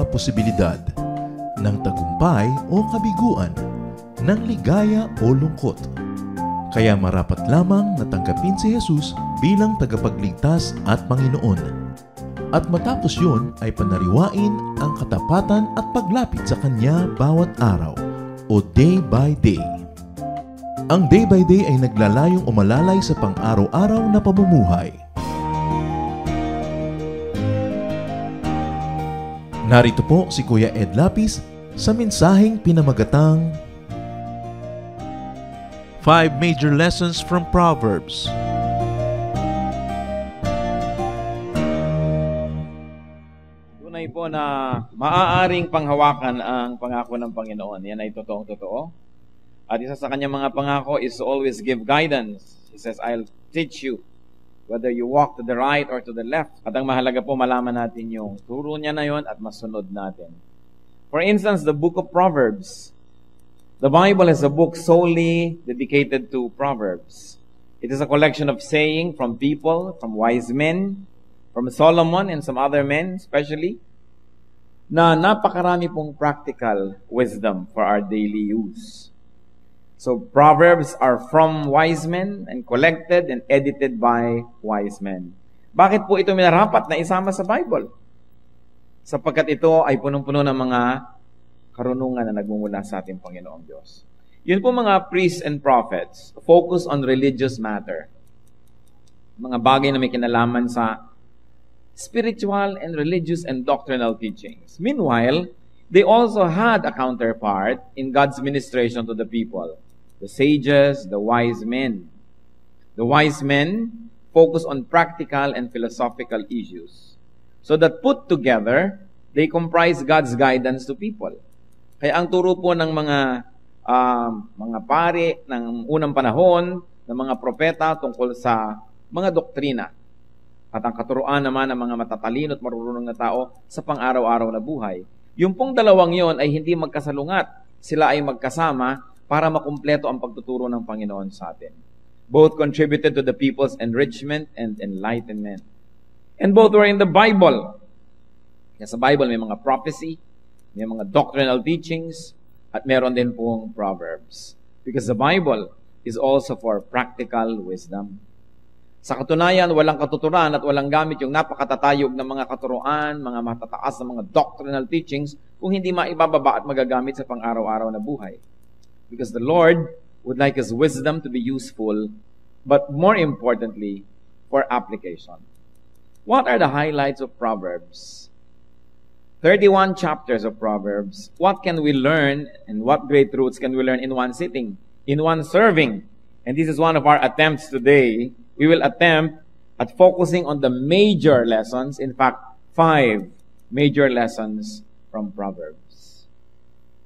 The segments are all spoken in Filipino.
posibilidad ng tagumpay o kabiguan, ng ligaya o lungkot. Kaya marapat lamang na tanggapin si Jesus bilang tagapagligtas at Panginoon. At matapos yun ay panariwain ang katapatan at paglapit sa Kanya bawat araw o day by day. Ang day by day ay naglalayong umalalay sa pang-araw-araw na pamumuhay. Narito po si Kuya Ed Lapis sa mensaheng pinamagatang 5 Major Lessons from Proverbs. Tunay po na maaaring panghawakan ang pangako ng Panginoon. Yan ay totoong-totoo. At isa sa kanyang mga pangako is to always give guidance. He says, I'll teach you whether you walk to the right or to the left. At ang mahalaga po, malaman natin yung turo niya na yon at masunod natin. For instance, the book of Proverbs. The Bible is a book solely dedicated to Proverbs. It is a collection of saying from people, from wise men, from Solomon and some other men especially, na napakarami pong practical wisdom for our daily use. So, Proverbs are from wise men and collected and edited by wise men. Bakit po ito minarapat na isama sa Bible? Sapagkat ito ay punong-puno ng mga karunungan na nagmumula sa ating Panginoong Diyos. Yun po mga priests and prophets, focus on religious matter. Mga bagay na may kinalaman sa spiritual and religious and doctrinal teachings. Meanwhile, they also had a counterpart in God's ministration to the people. The sages, the wise men. The wise men focus on practical and philosophical issues. So that put together, they comprise God's guidance to people. Kaya ang turo po ng mga pari ng unang panahon, ng mga propeta tungkol sa mga doktrina. At ang katuruan naman ng mga matatalino at marunong na tao sa pang-araw-araw na buhay. Yung pong dalawang yon ay hindi magkasalungat. Sila ay magkasama para makumpleto ang pagtuturo ng Panginoon sa atin. Both contributed to the people's enrichment and enlightenment. And both were in the Bible. Sa Bible may mga prophecy, may mga doctrinal teachings, at meron din pong Proverbs. Because the Bible is also for practical wisdom. Sa katunayan, walang katuturan at walang gamit yung napakatatayog ng mga katuruan, mga matataas na mga doctrinal teachings kung hindi maibababa at magagamit sa pang-araw-araw na buhay. Because the Lord would like His wisdom to be useful, but more importantly, for application. What are the highlights of Proverbs? 31 chapters of Proverbs. What can we learn and what great truths can we learn in one sitting, in one serving? And this is one of our attempts today. We will attempt at focusing on the major lessons, in fact, 5 major lessons from Proverbs.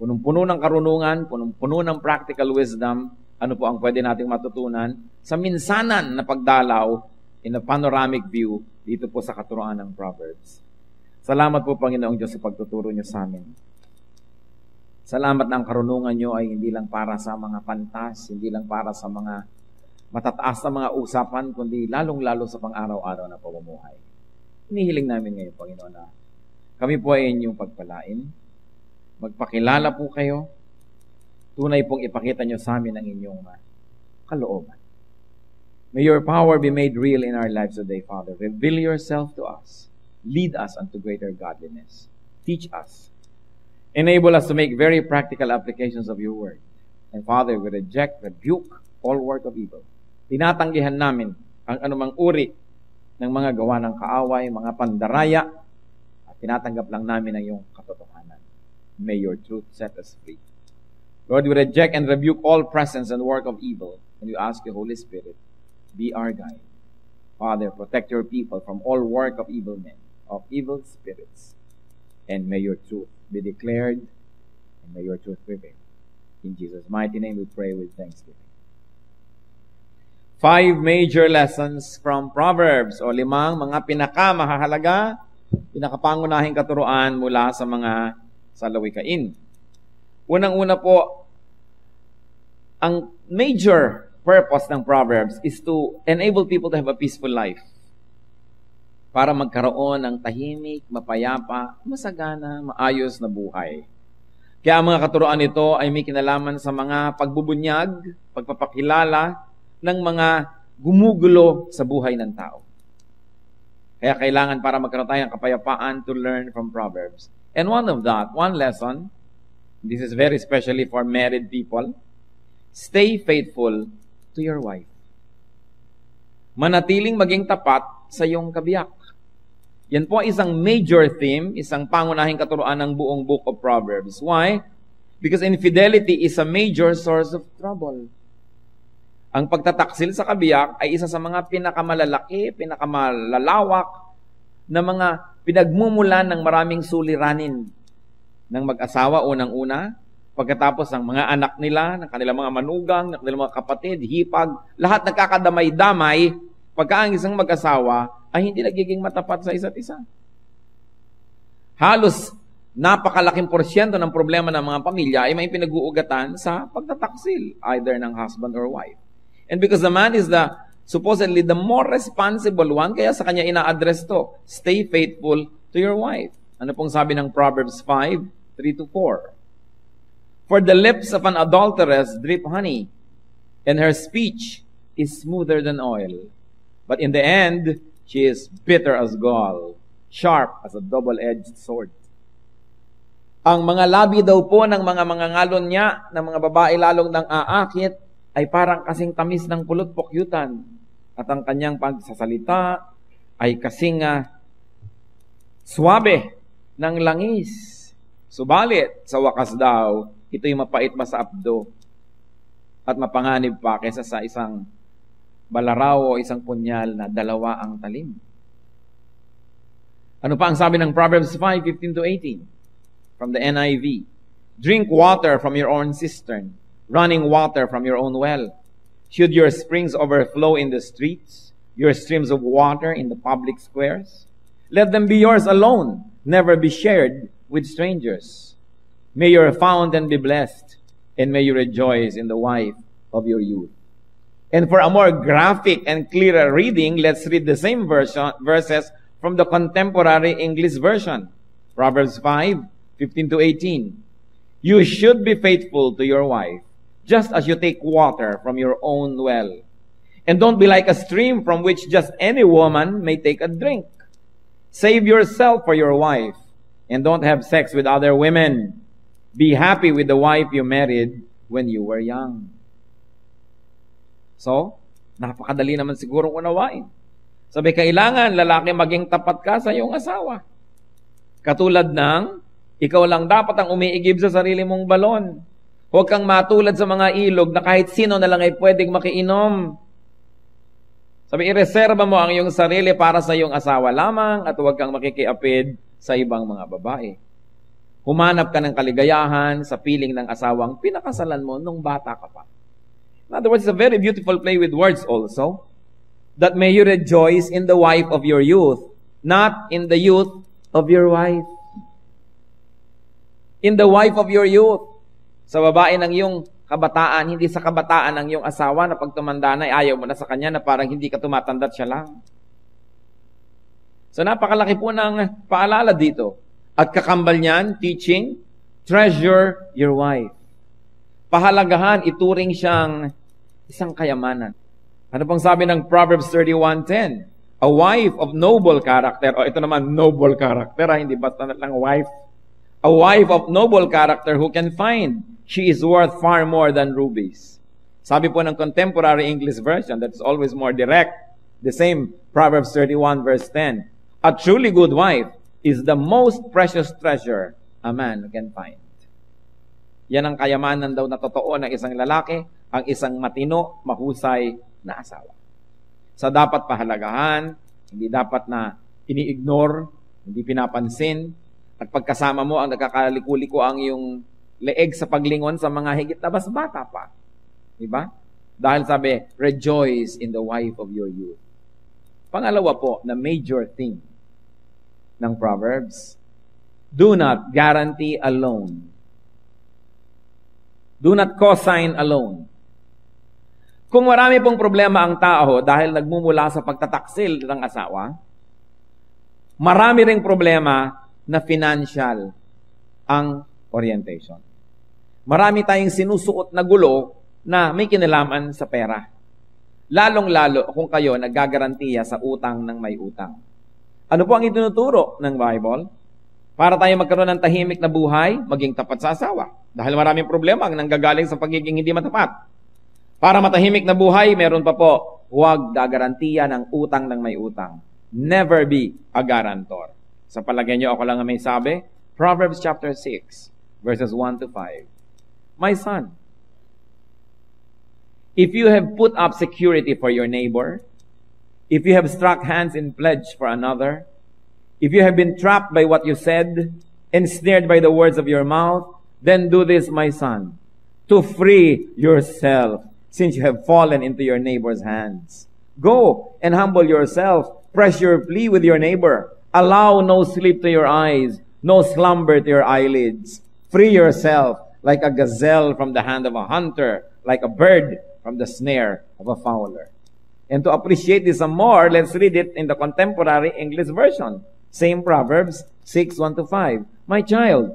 Punong-puno ng karunungan, punong-puno ng practical wisdom, ano po ang pwede nating matutunan sa minsanan na pagdalaw in a panoramic view dito po sa katuruan ng Proverbs. Salamat po, Panginoong Diyos, sa pagtuturo niyo sa amin. Salamat na ang karunungan niyo ay hindi lang para sa mga pantas, hindi lang para sa mga matataas na mga usapan, kundi lalong-lalo sa pang-araw-araw na pamumuhay. Hinihiling namin ngayon, Panginoon, na kami po ay inyong pagpalain. Magpakilala po kayo. Tunay pong ipakita niyo sa amin ang inyong kalooban. May your power be made real in our lives today, Father. Reveal yourself to us. Lead us unto greater godliness. Teach us. Enable us to make very practical applications of your word. And Father, we reject, rebuke all work of evil. Tinatanggihan namin ang anumang uri ng mga gawa ng kaaway, mga pandaraya, at tinatanggap lang namin ang iyong katotohanan. May your truth set us free. Lord, we reject and rebuke all presence and work of evil, and we ask you, Holy Spirit, be our guide. Father, protect your people from all work of evil men, of evil spirits, and may your truth be declared, and may your truth prevail. In Jesus' mighty name we pray with thanksgiving. 5 major lessons from Proverbs, o 5 mga pinakamahalaga, pinakapangunahing katuruan mula sa mga salawikain. Unang-una po, ang major purpose ng Proverbs is to enable people to have a peaceful life. para magkaroon ng tahimik, mapayapa, masagana, maayos na buhay. Kaya ang mga katuroan nito ay may kinalaman sa mga pagbubunyag, pagpapakilala ng mga gumugulo sa buhay ng tao. Kaya kailangan para magkaroon tayo ng kapayapaan to learn from Proverbs. And one lesson, this is very especially for married people, stay faithful to your wife. Manatiling maging tapat sa iyong kabiyak. Yan po isang major theme, isang pangunahing katuroan ng buong book of Proverbs. Why? Because infidelity is a major source of trouble. Ang pagtataksil sa kabiyak ay isa sa mga pinakamalalaki, pinakamalalawak na mga pinagmumulan ng maraming suliranin ng mag-asawa unang-una, pagkatapos ng mga anak nila, ng kanilang mga manugang, ng kanilang mga kapatid, hipag, lahat nagkakadamay-damay pagka ang isang mag-asawa ay hindi nagiging matapat sa isa't isa. Halos napakalaking porsyento ng problema ng mga pamilya ay may pinag-uugatan sa pagtataksil, either ng husband or wife. And because the man is supposedly the more responsible one, kaya sa kanya ina-address to, stay faithful to your wife. Ano pong sabi ng Proverbs 5:3-4? For the lips of an adulteress drip honey, and her speech is smoother than oil. But in the end, she is bitter as gall, sharp as a double-edged sword. Ang mga labi daw po ng mga ngalon niya, ng mga babae lalong nang aakit, ay parang kasing tamis ng pulot-pukyutan. At ang kanyang pagsasalita ay kasing swabe ng langis. Subalit, sa wakas daw, ito'y mapait pa sa abdo at mapanganib pa kaysa sa isang balaraw o isang punyal na dalawa ang talim. Ano pa ang sabi ng Proverbs 5:15-18 from the NIV? Drink water from your own cistern, running water from your own well. Should your springs overflow in the streets, your streams of water in the public squares? Let them be yours alone, never be shared with strangers. May your fountain be blessed, and may you rejoice in the wife of your youth. And for a more graphic and clearer reading, let's read the same verses from the contemporary English version. Proverbs 5:15-18. You should be faithful to your wife, just as you take water from your own well. And don't be like a stream from which just any woman may take a drink. Save yourself for your wife, and don't have sex with other women. Be happy with the wife you married when you were young. So, napakadali naman sigurong unawain. Sabi, kailangan lalaki maging tapat ka sa iyong asawa. Katulad ng, ikaw lang dapat ang umiigib sa sarili mong balon. Huwag kang matulad sa mga ilog na kahit sino na lang ay pwedeng makiinom. Sabi, ireserba mo ang iyong sarili para sa iyong asawa lamang at huwag kang makikiapid sa ibang mga babae. Humanap ka ng kaligayahan sa piling ng asawang pinakasalan mo nung bata ka pa. In other words, it's a very beautiful play with words also. That may you rejoice in the wife of your youth, not in the youth of your wife. In the wife of your youth. Sa babae ng iyong kabataan, hindi sa kabataan ng iyong asawa na pag tumanda na, ayaw mo na sa kanya na parang hindi ka tumatanda't siya lang. So napakalaki po ng paalala dito. At kakambal niyan, teaching, treasure your wife. Pahalagahan, ituring siyang isang kayamanan. Ano pang sabi ng Proverbs 31:10? A wife of noble character. O ito naman, noble character. Hindi basta lang wife. A wife of noble character who can find. She is worth far more than rubies. Sabi po ng contemporary English version, that's always more direct. The same, Proverbs 31:10. A truly good wife is the most precious treasure a man can find. Yan ang kayamanan daw na totoo ng isang lalaki, ang isang matino, mahusay na asawa. Sa dapat pahalagahan, hindi dapat na ini-ignore, hindi pinapansin, at pagkasama mo ang nagkakaliko-liko ang iyong leeg sa paglingon sa mga higit na bata pa. Diba? Dahil sabi, rejoice in the wife of your youth. Pangalawa po, na major thing ng Proverbs, do not guarantee alone. Do not co-sign alone. Kung marami pong problema ang tao dahil nagmumula sa pagtataksil ng asawa, Marami ring problema na financial ang orientation. Marami tayong sinusuot na gulo na may kinalaman sa pera. Lalong-lalo kung kayo naggagarantiya sa utang ng may utang. Ano po ang itinuturo ng Bible? Para tayo magkaroon ng tahimik na buhay, maging tapat sa asawa. Dahil maraming problema ang nanggagaling sa pagiging hindi matapat. Para matahimik na buhay, meron pa po, huwag gagarantiya ng utang ng may utang. Never be a guarantor. Sa palagay niyo, ako lang ang may sabi? Proverbs chapter 6, verses 1 to 5. My son, if you have put up security for your neighbor, if you have struck hands in pledge for another, if you have been trapped by what you said, ensnared by the words of your mouth, then do this, my son, to free yourself, since you have fallen into your neighbor's hands. Go and humble yourself, press your plea with your neighbor. Allow no sleep to your eyes, no slumber to your eyelids. Free yourself like a gazelle from the hand of a hunter, like a bird from the snare of a fowler. And to appreciate this some more, let's read it in the contemporary English version. Same Proverbs 6, 1 to 5. My child,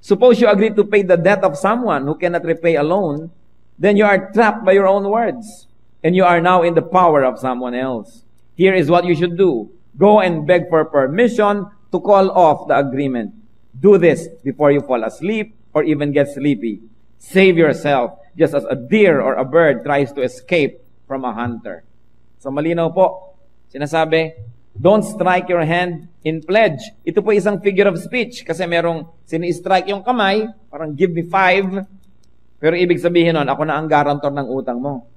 suppose you agree to pay the debt of someone who cannot repay alone, then you are trapped by your own words, and you are now in the power of someone else. Here is what you should do. Go and beg for permission to call off the agreement. Do this before you fall asleep or even get sleepy. Save yourself, just as a deer or a bird tries to escape from a hunter. So malinaw po, sinasabi, don't strike your hand in pledge. Ito po isang figure of speech kasi merong sini-strike yung kamay, parang give me 5, pero ibig sabihin nun, ako na ang guarantor ng utang mo.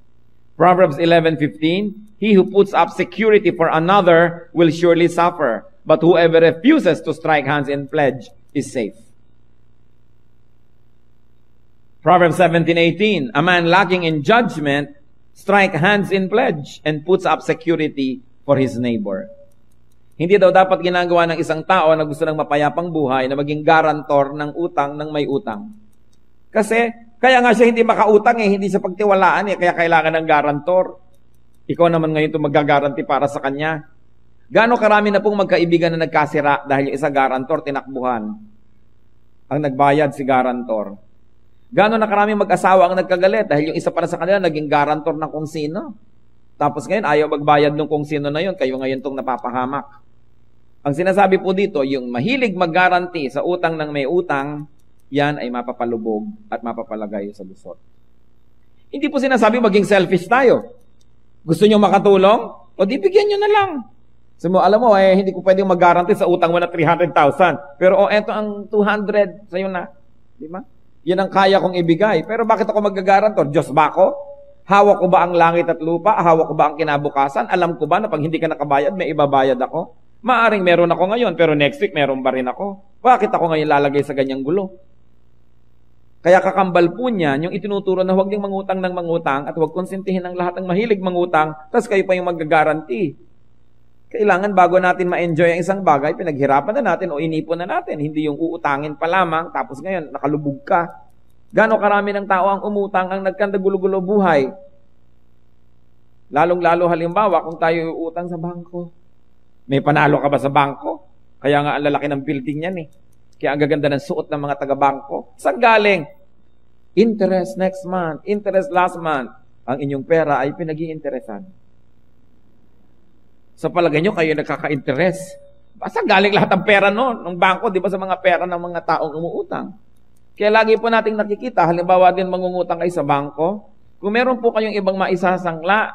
Proverbs 11:15, he who puts up security for another will surely suffer, but whoever refuses to strike hands in pledge is safe. Proverbs 17:18, a man lacking in judgment strike hands in pledge and puts up security for his neighbor. Hindi daw dapat ginagawa ng isang tao na gusto ng mapayapang buhay na maging guarantor ng utang ng may utang. Kasi, kaya nga siya hindi makautang hindi siya pagtiwalaan kaya kailangan ng guarantor. Ikaw naman ngayon ito magagaranti para sa kanya. Gaano karami na pong magkaibigan na nagkasira dahil yung isa guarantor, tinakbuhan. Ang nagbayad si guarantor. Gaano na karami mag-asawa ang nagkagalit dahil yung isa para sa kanila naging guarantor ng kung sino. Tapos ngayon, ayaw magbayad ng kung sino na yun, kayo ngayon itong napapahamak. Ang sinasabi po dito, yung mahilig mag-guarantee sa utang ng may utang, yan ay mapapalubog at mapapalagay sa busot. Hindi po sinasabi maging selfish tayo. Gusto nyo makatulong? O di bigyan nyo na lang. So, alam mo, hindi ko pwedeng mag-guarantee sa utang mo na 300,000. Pero eto ang 200 sa'yo na. Di ba? Yan ang kaya kong ibigay. Pero bakit ako mag-guarantor? Diyos ba ako? Hawak ko ba ang langit at lupa? Hawak ko ba ang kinabukasan? Alam ko ba na pag hindi ka nakabayad, may ibabayad ako? Maaring meron ako ngayon, pero next week meron pa rin ako. Bakit ako ngayon lalagay sa ganyang gulo? Kaya kakambal po niyan, yung itinuturo na huwag ding mangutang ng mangutang at huwag konsintihin ang lahat ng mahilig mangutang, tapos kayo pa yung mag-guarantee. Kailangan bago natin ma-enjoy ang isang bagay, pinaghirapan na natin o inipon na natin. Hindi yung uutangin pa lamang, tapos ngayon nakalubog ka. Gano'ng karami ng tao ang umutang ang nagkandagulo-gulo buhay. Lalong-lalo halimbawa kung tayo uutang sa bangko. May panalo ka ba sa bangko? Kaya nga ang lalaki ng building yan Kaya ang gaganda ng suot ng mga taga-bangko. Saan galing? Interest next month, interest last month. Ang inyong pera ay pinag-iinteresan. Sa palagay nyo, kayo nagkaka-interest. Saan galing lahat ng pera ng bangko? Di ba sa mga pera ng mga taong umuutang? Kaya lagi po nating nakikita, halimbawa din mangungutang kayo sa bangko. Kung meron po kayong ibang maisasangla,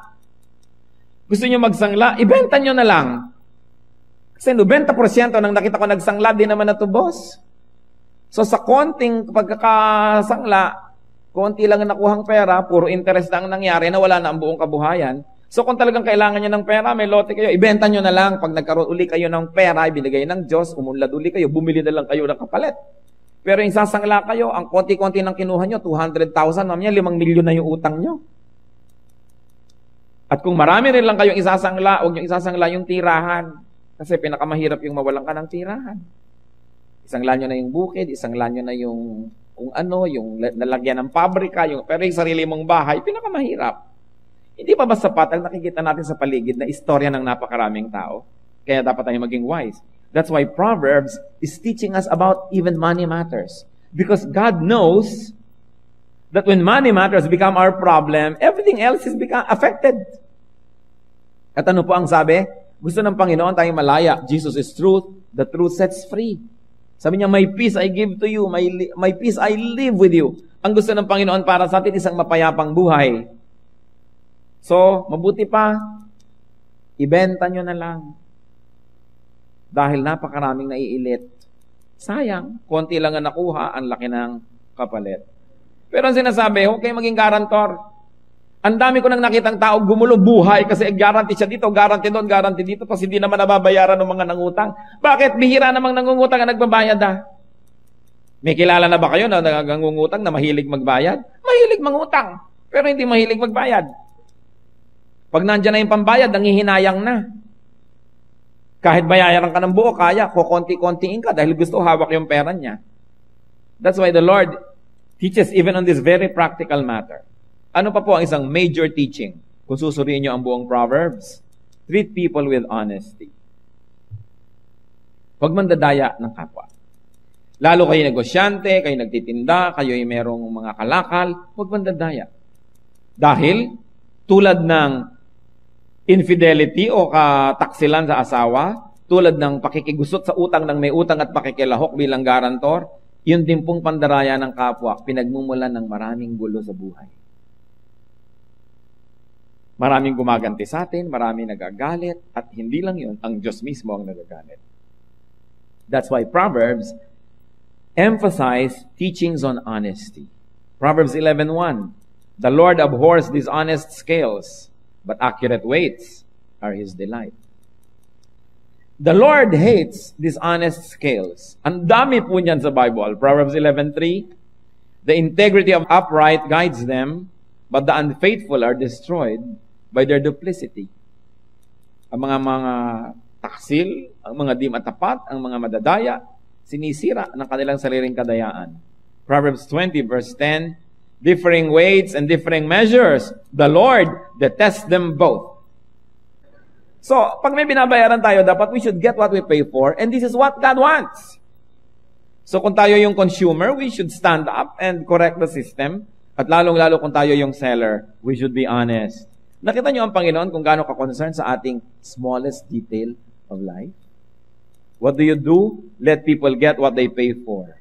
gusto nyo magsangla, ibenta nyo na lang. Kasi 90% ng nakita ko nagsangla, di naman natubos. So sa konting pagkakasangla, konti lang ang nakuhang pera, puro interest lang nangyari na wala na ang buong kabuhayan. So kung talagang kailangan nyo ng pera, may lote kayo, ibenta nyo na lang. Pag nagkaroon uli kayo ng pera, ibinigay ng Diyos, umunlad uli kayo, bumili na lang kayo ng kapalit. Pero yung sasangla kayo, ang konti-konti ng kinuha nyo, 200,000, mamaya 5 milyon na yung utang nyo. At kung marami rin lang kayong isasangla, huwag nyo isasangla yung tirahan. Kasi pinakamahirap yung mawalan ka ng tirahan. Isangla nyo na yung bukid, isangla nyo na yung kung ano, yung nalagyan ng pabrika, pero yung sarili mong bahay, pinakamahirap. Hindi pa ba sapat ang nakikita natin sa paligid na istorya ng napakaraming tao? Kaya dapat tayo maging wise. That's why Proverbs is teaching us about even money matters. Because God knows that when money matters become our problem, everything else is become affected. At ano po ang sabi? Gusto ng Panginoon tayong malaya. Jesus is truth. The truth sets free. Sabi niya, my peace I give to you. My peace I live with you. Ang gusto ng Panginoon para sa atin, isang mapayapang buhay. So, mabuti pa, ibenta nyo na lang. Dahil napakaraming naiilit. Sayang, konti lang ang nakuha, ang laki ng kapalit. Pero ang sinasabi, huwag kayong maging garantor. Ang dami ko nang nakitang tao gumulo buhay kasi guarantee siya dito, guarantee doon, guarantee dito, tapos hindi naman nababayaran ng mga nangutang. Bakit? Bihira namang nangungutang ang nagbabayad May kilala na ba kayo na nangungutang na mahilig magbayad? Mahilig mangutang, pero hindi mahilig magbayad. Pag nandiyan na yung pambayad, nangihinayang na. Kahit bayaran ka ng buo, kaya, kukonti-kontiin ka dahil gusto hawak yung pera niya. That's why the Lord teaches even on this very practical matter. Ano pa po ang isang major teaching? Kung susuriin nyo ang buong Proverbs, treat people with honesty. Huwag mandadaya ng kapwa. Lalo kayo negosyante, kayo nagtitinda, kayo ay merong mga kalakal, huwag mandadaya. Dahil, tulad ng infidelity o kataksilan sa asawa, tulad ng pakikigusot sa utang ng may utang at pakikilahok bilang garantor, yun din pong pandaraya ng kapwa, pinagmumulan ng maraming gulo sa buhay. Maraming gumaganti sa atin, maraming nagagalit, at hindi lang yun, ang Diyos mismo ang nagagalit. That's why Proverbs emphasize teachings on honesty. Proverbs 11:1, the Lord abhors dishonest scales, but accurate weights are His delight. The Lord hates dishonest scales. Ang dami po niyan sa Bible. Proverbs 11:3, the integrity of upright guides them, but the unfaithful are destroyed by their duplicity. Ang mga taksil, ang mga di matapat, ang mga madadaya, sinisira ng kanilang sariling kadayaan. Proverbs 20 verse 10, differing weights and differing measures, the Lord detests them both. So, pag may binabayaran tayo, dapat we should get what we pay for, and this is what God wants. So, kung tayo yung consumer, we should stand up and correct the system. At lalong-lalo kung tayo yung seller, we should be honest. Nakita niyo ang Panginoon kung gaano ka-concern sa ating smallest detail of life? What do? Let people get what they pay for.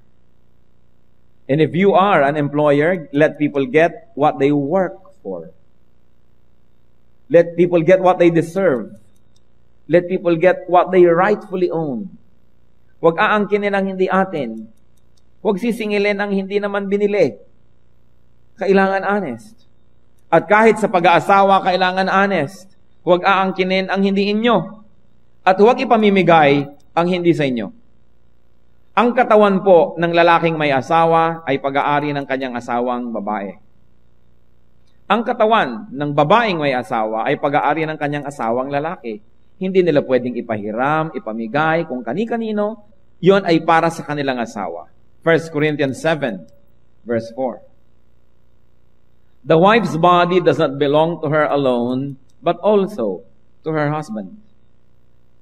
And if you are an employer, let people get what they work for. Let people get what they deserve. Let people get what they rightfully own. Huwag aangkinin ang hindi atin. Huwag sisingilin ang hindi naman binili. Kailangan honest. At kahit sa pag-aasawa, kailangan honest. Huwag aangkinin ang hindi inyo. At huwag ipamimigay ang hindi sa inyo. Ang katawan po ng lalaking may asawa ay pag-aari ng kanyang asawang babae. Ang katawan ng babaeng may asawa ay pag-aari ng kanyang asawang lalaki. Hindi nila pwedeng ipahiram, ipamigay, kung kani-kanino, yon ay para sa kanilang asawa. 1 Corinthians 7, verse 4. The wife's body does not belong to her alone, but also to her husband.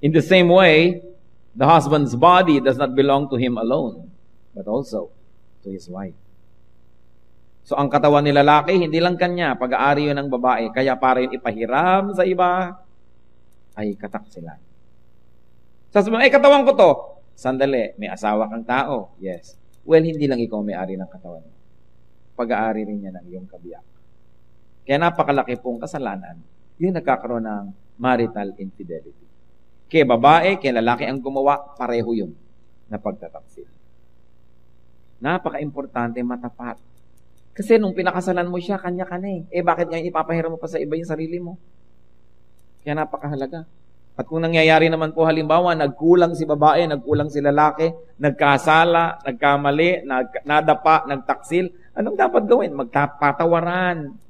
In the same way, the husband's body does not belong to him alone, but also to his wife. So ang katawan ni lalaki, hindi lang kanya, pag-aari yun ng babae, kaya para yun ipahiram sa iba, ay kataksilan. Sasabihin, katawan ko to. Sandali, may asawa kang tao. Yes. Well, hindi lang ikaw may-ari ng katawan mo. Pag-aari rin niya ng iyong kabiyak. Kaya napakalaki pong kasalanan, yung nagkakaroon ng marital infidelity. Kaya babae, kaya lalaki ang gumawa, pareho yun na pagtataksil. Napaka-importante matapat. Kasi nung pinakasalan mo siya, kanya ka na eh. Bakit ngayon ipapahiram mo pa sa iba yung sarili mo? Kaya napakahalaga. At kung nangyayari naman po halimbawa, nagkulang si babae, nagkulang si lalaki, nagkasala, nagkamali, nadapa, nagtaksil, anong dapat gawin? Magpatawaran.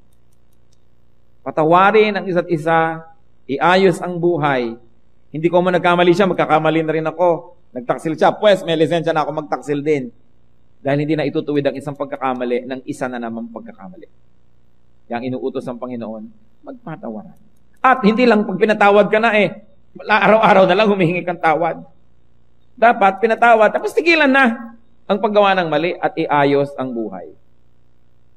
Patawarin ang isa't isa, iayos ang buhay. Hindi ko mo nagkamali siya, magkakamali na rin ako. Nagtaksil siya, pues may lisensya na ako magtaksil din. Dahil hindi na itutuwid ang isang pagkakamali ng isa na namang pagkakamali. Yang inuutos ng Panginoon, magpatawaran. At hindi lang pag pinatawad ka na Araw-araw na lang humihingi kang tawad. Dapat pinatawad, tapos tigilan na ang paggawa ng mali at iayos ang buhay.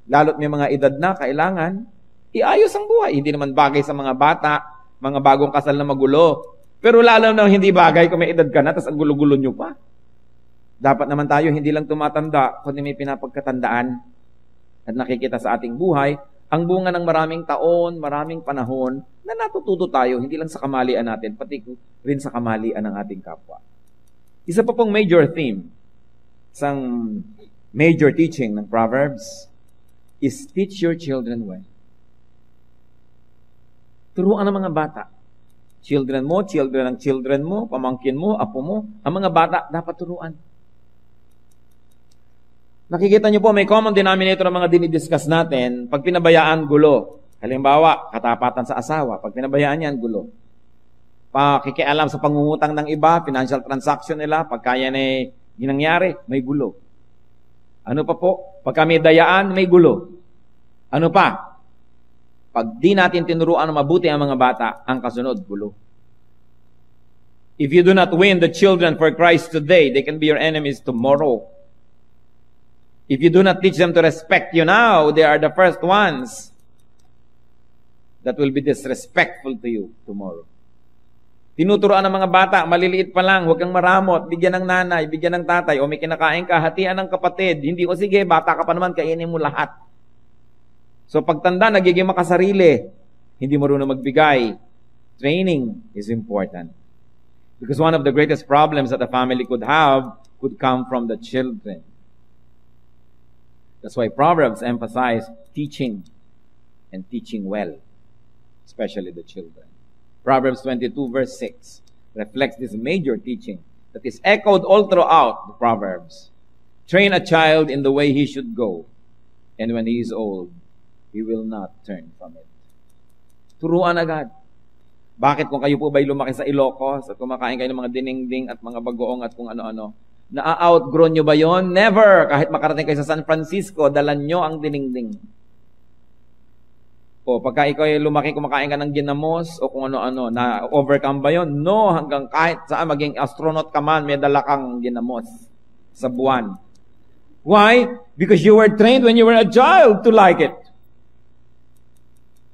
Lalo't may mga edad na kailangan iayos ang buhay. Hindi naman bagay sa mga bata, mga bagong kasal na magulo. Pero lalo na hindi bagay kung may edad ka na, tapos ang gulo-gulo nyo pa. Dapat naman tayo hindi lang tumatanda, kundi may pinapagkatandaan at nakikita sa ating buhay ang bunga ng maraming taon, maraming panahon na natututo tayo, hindi lang sa kamalian natin, pati rin sa kamalian ng ating kapwa. Isa pa pong major theme, isang major teaching ng Proverbs is teach your children well. Turuan ang mga bata. Children mo, children ng children mo, pamangkin mo, apo mo, ang mga bata dapat turuan. Nakikita niyo po, may common denominator ng mga dinidiscuss natin. Pag pinabayaan, gulo. Halimbawa, katapatan sa asawa. Pag pinabayaan yan, gulo. Pakikialam sa pangungutang ng iba, financial transaction nila, pagka yan ay ginangyari, may gulo. Ano pa po? Pagka may dayaan, may gulo. Ano pa? Pag di natin tinuruan ng mabuti ang mga bata, ang kasunod, gulo. If you do not win the children for Christ today, they can be your enemies tomorrow. If you do not teach them to respect you now, they are the first ones that will be disrespectful to you tomorrow. Tinuturoan ng mga bata, maliliit pa lang, huwag kang maramot, bigyan ng nanay, bigyan ng tatay, o may kinakain ka, hatian ng kapatid. Hindi, o sige, bata ka pa naman, kainin mo lahat. So pagtanda, nagiging makasarili, hindi marunong magbigay. Training is important. Because one of the greatest problems that a family could have could come from the children. That's why Proverbs emphasize teaching and teaching well, especially the children. Proverbs 22 verse 6 reflects this major teaching that is echoed all throughout the Proverbs. Train a child in the way he should go, and when he is old, he will not turn from it. Turuan agad. Bakit kung kayo po ba'y lumaki sa Ilocos at kumakain kayo ng mga dinengding at mga bagoong at kung ano-ano, na-outgrow nyo ba yon? Never! Kahit makarating kayo sa San Francisco, dalan nyo ang dinengding. O pagka ikaw ay lumaki, kumakain ka ng ginamos o kung ano-ano, na-overcome ba yon? No, hanggang kahit saan, maging astronaut ka man, may dala kang ginamos sa buwan. Why? Because you were trained when you were a child to like it.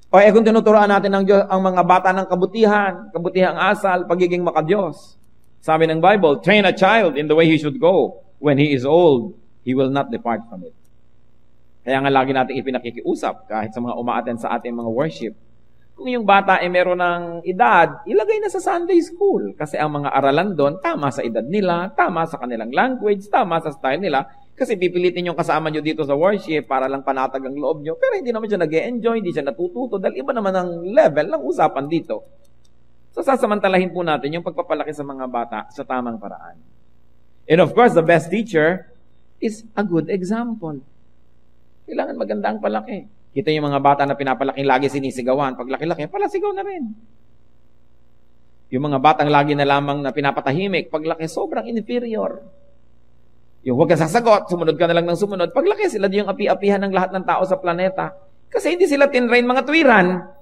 O kung tinuturoan natin ang mga bata ng kabutihang asal, pagiging makadiyos. Sabi ng Bible, train a child in the way he should go. When he is old, he will not depart from it. Kaya nga lagi natin ipinakikiusap kahit sa mga umaattend sa ating mga worship. Kung yung bata ay meron ng edad, ilagay na sa Sunday school. Kasi ang mga aralan doon, tama sa edad nila, tama sa kanilang language, tama sa style nila. Kasi pipilitin yung kasama nyo dito sa worship para lang panatag ang loob nyo. Pero hindi naman siya nag-e-enjoy, hindi siya natututo. Dahil iba naman ang level ng usapan dito. So sasamantalahin po natin yung pagpapalaki sa mga bata sa tamang paraan. And of course, the best teacher is a good example. Kailangan maganda ang palaki. Kita yung mga bata na pinapalaking lagi sinisigawan. Pag laki-laki, palasigaw na rin. Yung mga batang lagi na lamang na pinapatahimik, paglaki sobrang inferior. Yung huwag ka sasagot, sumunod ka na lang ng sumunod. Paglaki sila yung api-apihan ng lahat ng tao sa planeta. Kasi hindi sila tinrain mga tuwiran.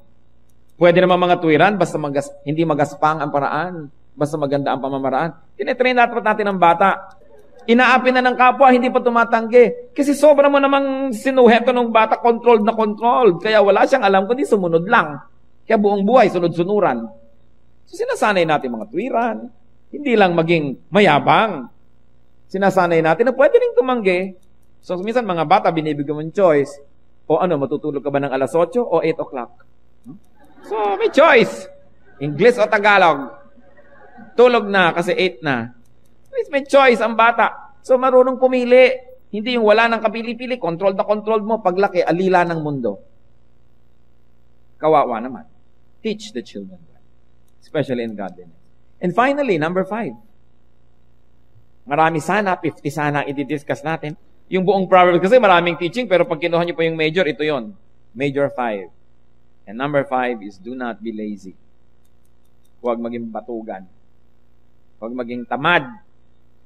Pwede naman mga tuwiran, basta hindi magaspang ang paraan, basta maganda ang pamamaraan. Tinetrain natin ang bata. Inaapi na ng kapwa, hindi pa tumatanggi. Kasi sobra mo namang sinuheto ng bata, controlled na controlled. Kaya wala siyang alam, kundi sumunod lang. Kaya buong buhay, sunod-sunuran. So sinasanay natin mga tuwiran, hindi lang maging mayabang. Sinasanay natin na pwede rin tumanggi. So minsan mga bata, binibigyan mong choice. O matutulog ka ba ng alas 8 o 8 o'clock? So, may choice. English o Tagalog. Tulog na kasi 8 na. May choice ang bata. So, marunong pumili. Hindi yung wala ng kapili-pili. Controlled na controlled mo. Paglaki, alila ng mundo. Kawawa naman. Teach the children. Especially in godliness. And finally, number 5. Marami sana, 50 sana i-discuss natin. Yung buong Proverbs. Kasi maraming teaching, pero pag kinuha nyo pa yung major, ito yon. Major 5. And number 5 is do not be lazy. Huwag maging batugan. Huwag maging tamad.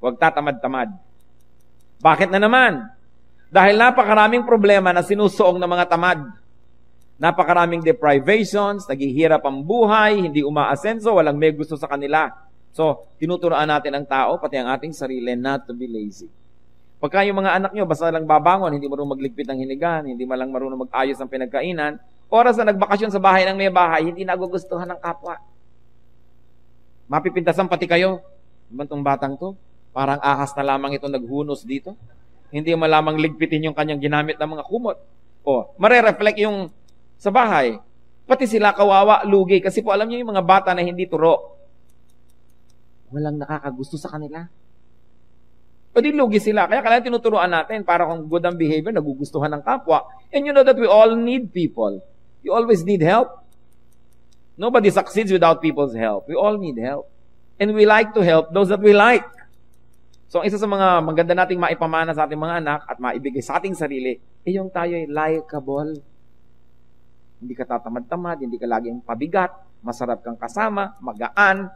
Huwag tatamad-tamad. Bakit na naman? Dahil napakaraming problema na sinusuong ng mga tamad. Napakaraming deprivations, naghihirap ang buhay, hindi umaasenso, walang may gusto sa kanila. So, tinuturoan natin ang tao, pati ang ating sarili, not to be lazy. Pagka yung mga anak nyo, basta lang babangon, hindi marunong magligpit ng hinigan, hindi malang marunong mag-ayos ng pinagkainan, oras na nagbakasyon sa bahay ng may bahay, hindi nagugustuhan ng kapwa. Mapipintasan pati kayo. Bantong batang to, parang ahas na lamang ito naghunos dito. Hindi malamang ligpitin yung kanyang ginamit ng mga kumot. O, marereflect yung sa bahay. Pati sila kawawa, lugi. Kasi po alam niyo yung mga bata na hindi turo. Walang nakakagusto sa kanila. O di lugi sila. Kaya kailangan tinuturuan natin para kung good ang behavior, nagugustuhan ng kapwa. And you know that we all need people. You always need help. Nobody succeeds without people's help. We all need help. And we like to help those that we like. So, isa sa mga maganda nating maipamana sa ating mga anak at maibigay sa ating sarili, yung tayo ay likable. Hindi ka tatamad-tamad, hindi ka laging pabigat, masarap kang kasama, magaan.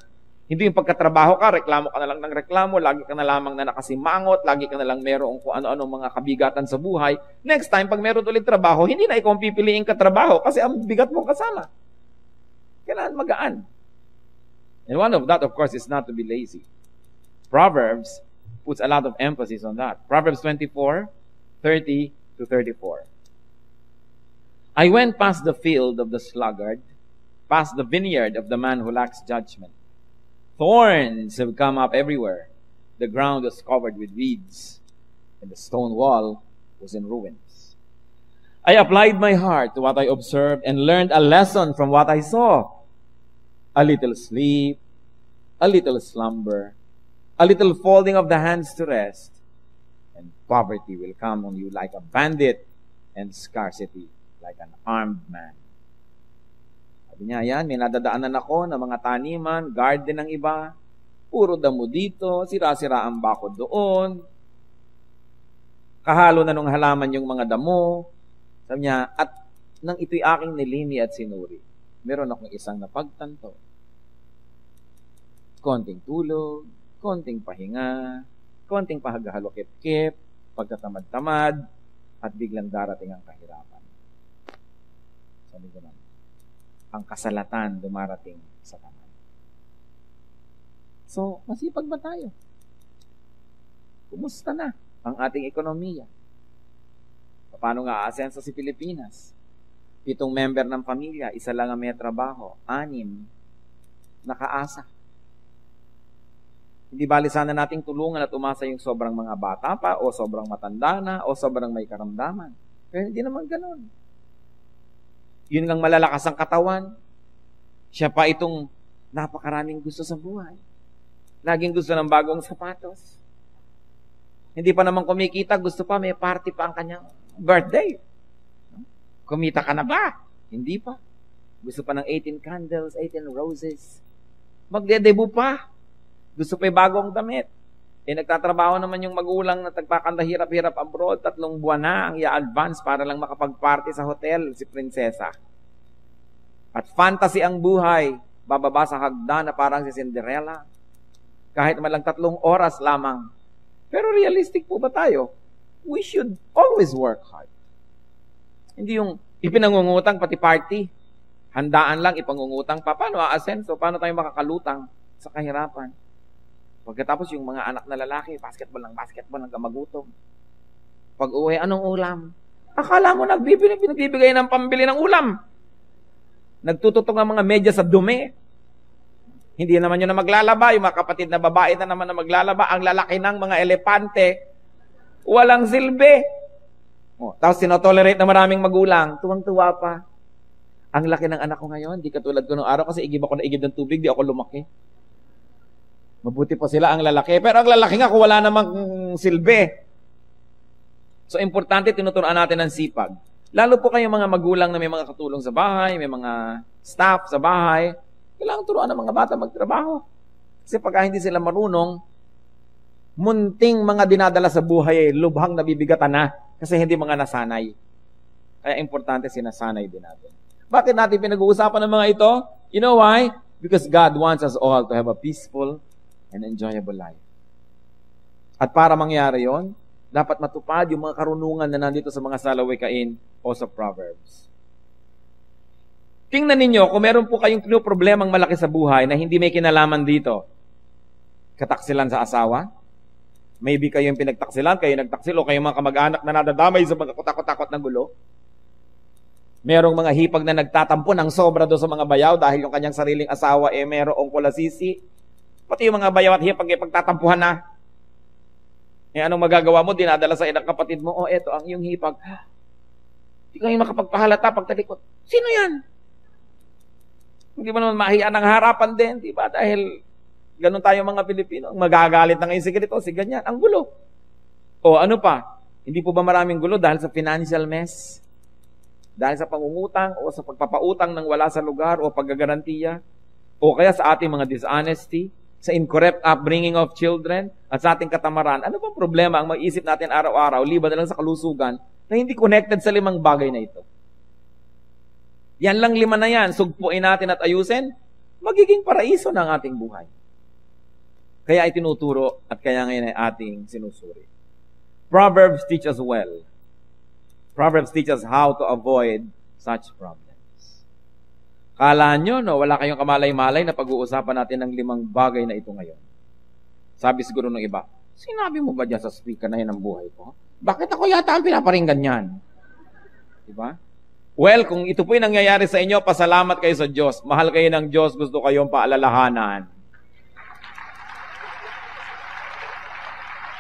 Hindi yung pagkatrabaho ka, reklamo ka na lang ng reklamo, lagi ka na lamang na nakasimangot, lagi ka na lang merong kung ano-ano mga kabigatan sa buhay. Next time, pag meron ulit trabaho, hindi na ikaw ang pipiliin ka trabaho kasi ang bigat mong kasama. Kailangan magaan. And one of that, of course, is not to be lazy. Proverbs puts a lot of emphasis on that. Proverbs 24:30-34. I went past the field of the sluggard, past the vineyard of the man who lacks judgment. Thorns have come up everywhere. The ground was covered with weeds, and the stone wall was in ruins. I applied my heart to what I observed and learned a lesson from what I saw. A little sleep, a little slumber, a little folding of the hands to rest, and poverty will come on you like a bandit, and scarcity like an armed man. Sabi niya, yan, may nadadaanan ako ng mga taniman, garden ng iba, puro damo dito, sira-sira ang bakod doon, kahalo na nung halaman yung mga damo. Sabi niya, at nang ito'y aking nilini at sinuri, meron akong isang napagtanto. Konting tulog, konting pahinga, konting pahaghalokip-kip, pagtatamad-tamad, at biglang darating ang kahirapan. Sabi ko naman, ang kasalatan dumarating sa tanan. So, masipag ba tayo? Kumusta na ang ating ekonomiya? Paano nga aasenso si Pilipinas? 7 member ng pamilya, 1 lang ang may trabaho, 6 nakaasa. Hindi bali sana nating tulungan at umasa yung sobrang mga bata pa, o sobrang matanda na, o sobrang may karamdaman. Pero hindi naman ganun. Yun ngang malalakas ang katawan. Siya pa itong napakaraming gusto sa buhay. Laging gusto ng bagong sapatos. Hindi pa naman kumikita, gusto pa, may party pa ang kanyang birthday. Kumita ka na ba? Hindi pa. Gusto pa ng 18 candles, 18 roses. Magdedebo pa. Gusto pa yung bagong damit. Nagtatrabaho naman yung magulang na tagpakanda hirap-hirap abroad, 3 buwan na ang i-advance para lang makapag-party sa hotel si prinsesa. At fantasy ang buhay, bababa sa hagdan na parang si Cinderella. Kahit man lang 3 oras lamang. Pero realistic po ba tayo? We should always work hard. Hindi yung ipinangungutang pati party. Handaan lang, ipangungutang pa. Paano aasenso? Paano tayo makakalutang sa kahirapan? Pagkatapos yung mga anak na lalaki, basketball, hanggang magutom. Pag uwi, anong ulam? Akala mo nagbibigay ng pambili ng ulam. Nagtututok ng mga medyas sa dumi. Hindi naman yun na maglalaba. Yung mga kapatid na babae na naman na maglalaba. Ang lalaki ng mga elepante, walang silbi. Tapos sinotolerate na maraming magulang. Tuwang-tuwa pa. Ang laki ng anak ko ngayon, di katulad ko nung araw kasi igib ako na igib ng tubig, di ako lumaki. Mabuti po sila ang lalaki. Pero ang lalaki nga kung wala namang silbi. So, importante tinuturuan natin ng sipag. Lalo po kayong mga magulang na may mga katulong sa bahay, may mga staff sa bahay, kailangan turuan ng mga bata magtrabaho. Kasi pagka hindi sila marunong, munting mga dinadala sa buhay, lubhang nabibigatan na kasi hindi mga nasanay. Kaya importante sinasanay din natin. Bakit natin pinag-uusapan ng mga ito? You know why? Because God wants us all to have a peaceful and enjoyable life. At para mangyari yon, dapat matupad yung mga karunungan na nandito sa mga salawikain o sa Proverbs. Tingnan ninyo, kung meron po kayong problemang malaki sa buhay na hindi may kinalaman dito, kataksilan sa asawa, maybe kayo yung pinagtaksilan, kayo nagtaksil, o kayong mga kamag-anak na nadadamay sa mga kutakot-takot na gulo. Merong mga hipag na nagtatampo ng sobra doon sa mga bayaw dahil yung kanyang sariling asawa merong kulasisi. Pati yung mga bayaw at hipag pagtatampuhan na. Anong magagawa mo? Dinadala sa inang kapatid mo, eto ang yung hipag. Hindi kayo makapagpahalata pagtalikot. Sino yan? Hindi mo naman mahiya ng harapan din, di ba? Dahil ganun tayo mga Pilipino, magagalit na ngayon si ganito, si ganyan, ang gulo. O ano pa? Hindi po ba maraming gulo dahil sa financial mess? Dahil sa pangungutang o sa pagpapautang ng wala sa lugar o paggagarantiya? O kaya sa ating mga dishonesty, sa incorrect upbringing of children, at sa ating katamaran? Ano bang problema ang mag-isip natin araw-araw, liban na lang sa kalusugan, na hindi connected sa 5 bagay na ito? Yan lang 5 na yan, sugpuin natin at ayusin, magiging paraiso ng ating buhay. Kaya itinuturo at kaya ngayon ay ating sinusuri. Proverbs teach us well. Proverbs teach us how to avoid such problems. Kala nyo, wala kayong kamalay-malay na pag-uusapan natin ng 5 bagay na ito ngayon. Sabi siguro ng iba, sinabi mo ba dyan sa speaker na yan ang buhay ko? Bakit ako yata ang pinaparinggan yan? Diba? Well, kung ito po yung nangyayari sa inyo, pasalamat kayo sa Diyos. Mahal kayo ng Diyos, gusto kayong paalalahanan.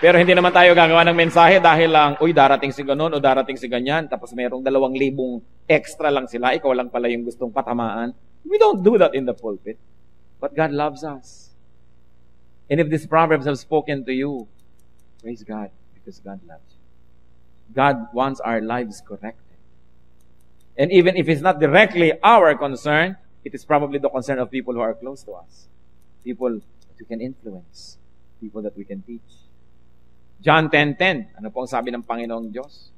Pero hindi naman tayo gagawa ng mensahe dahil lang, darating si ganon o darating si ganyan, tapos mayroong 2,000 extra lang sila, ikaw lang pala yung gustong patamaan. We don't do that in the pulpit. But God loves us. And if these proverbs have spoken to you, praise God, because God loves you. God wants our lives corrected. And even if it's not directly our concern, it is probably the concern of people who are close to us. People that we can influence. People that we can teach. John 10:10, ano po ang sabi ng Panginoong Diyos?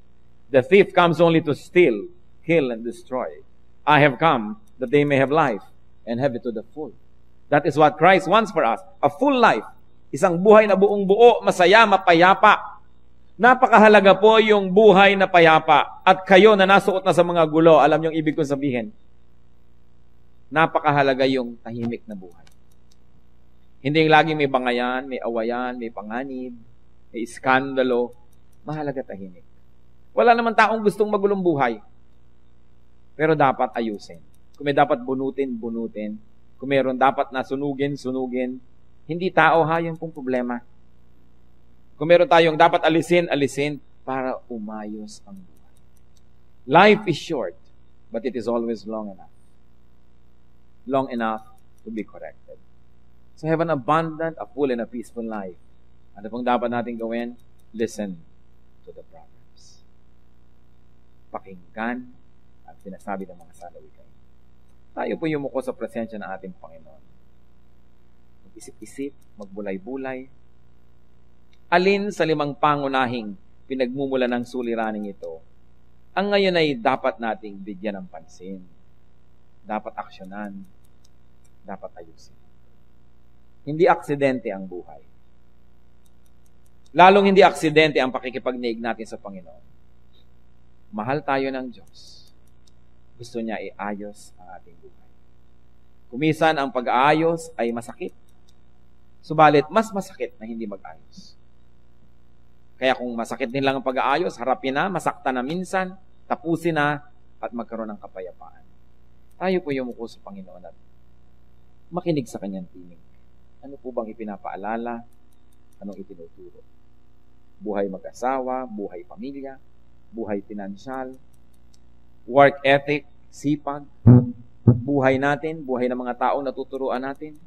The thief comes only to steal, kill, and destroy. I have come that they may have life and have it to the full. That is what Christ wants for us. A full life. Isang buhay na buong buo, masaya, mapayapa. Napakahalaga po yung buhay na payapa. At kayo na nasuot na sa mga gulo, alam niyong ibig kong sabihin, napakahalaga yung tahimik na buhay. Hindi yung laging may bangayan, may awayan, may panganib, may iskandalo. Mahalaga tahimik. Wala naman taong gustong magulong buhay. Pero dapat ayusin. Kung may dapat bunutin, bunutin. Kung mayroon dapat na sunugin, sunugin. Hindi tao yung pong problema. Kung meron tayong dapat alisin, alisin para umayos ang buhay. Life is short, but it is always long enough. Long enough to be corrected. So have an abundant, a full, and a peaceful life. Ano pong dapat natin gawin? Listen to the Proverbs. Pakinggan ang sinasabi ng mga salawikay. Tayo po yumuko sa presensya ng ating Panginoon. Mag-isip-isip, magbulay-bulay. Alin sa 5 pangunahing pinagmumula ng suliraning ito, ang ngayon ay dapat nating bigyan ng pansin. Dapat aksyonan. Dapat ayusin. Hindi aksidente ang buhay. Lalong hindi aksidente ang pakikipagniig natin sa Panginoon. Mahal tayo ng Diyos. Gusto niya iayos ang ating buhay. Kumisan ang pag-aayos ay masakit. Subalit, mas masakit na hindi mag-ayos. Kaya kung masakit din lang ang pag-aayos, harapin na, masakta na minsan, tapusin na, at magkaroon ng kapayapaan. Tayo po yumuko sa Panginoon at makinig sa kanyang tinig. Ano po bang ipinapaalala? Anong itinuturo? Buhay mag-asawa, buhay pamilya, buhay pinansyal, work ethic, sipag, buhay natin, buhay ng mga taong natuturuan natin.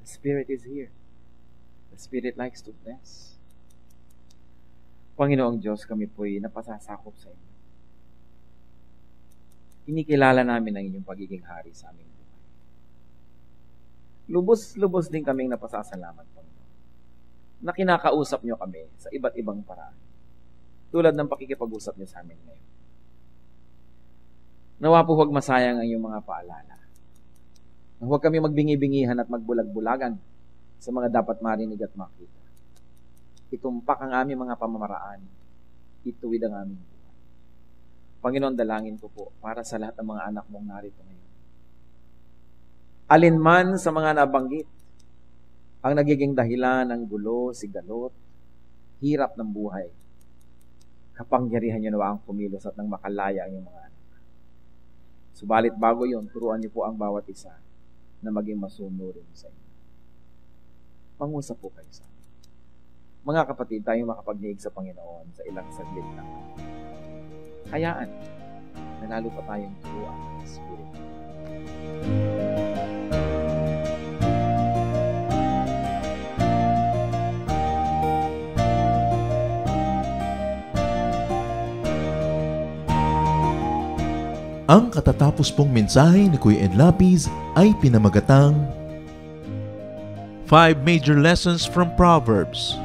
The Spirit is here. The Spirit likes to bless. Panginoong Diyos, kami po'y napasasakop sa inyo. Kinikilala namin ang inyong pagiging hari sa aming buhay. Lubos-lubos din kaming napasasalamat, Panginoon, na kinakausap nyo kami sa iba't ibang paraan. Tulad ng pakikipag-usap nyo sa amin ngayon. Nawa po huwag masayang ang iyong mga paalala. Na huwag kami magbingi-bingihan at magbulag-bulagan sa mga dapat marinig at makita. Itumpak ang aming mga pamamaraan. Ituwid ang aming buhay. Panginoon, dalangin ko po para sa lahat ng mga anak mong narito ngayon. Alinman sa mga nabanggit, ang nagiging dahilan ng gulo, sigalot, hirap ng buhay, kapangyarihan niyo nawa ang kumilos at nang makalaya ang iyong mga anak. Subalit bago yon, turuan niyo po ang bawat isa na maging masunurin sa inyo. Mangusap po kayo sa amin. Mga kapatid, tayo makapagniig sa Panginoon sa ilang saglit lang. Hayaan na lalo pa tayong turuan ng Espiritu. Ang katatapos pong mensahe ni Kuya Ed Lapiz ay pinamagatang 5 Major Lessons from Proverbs.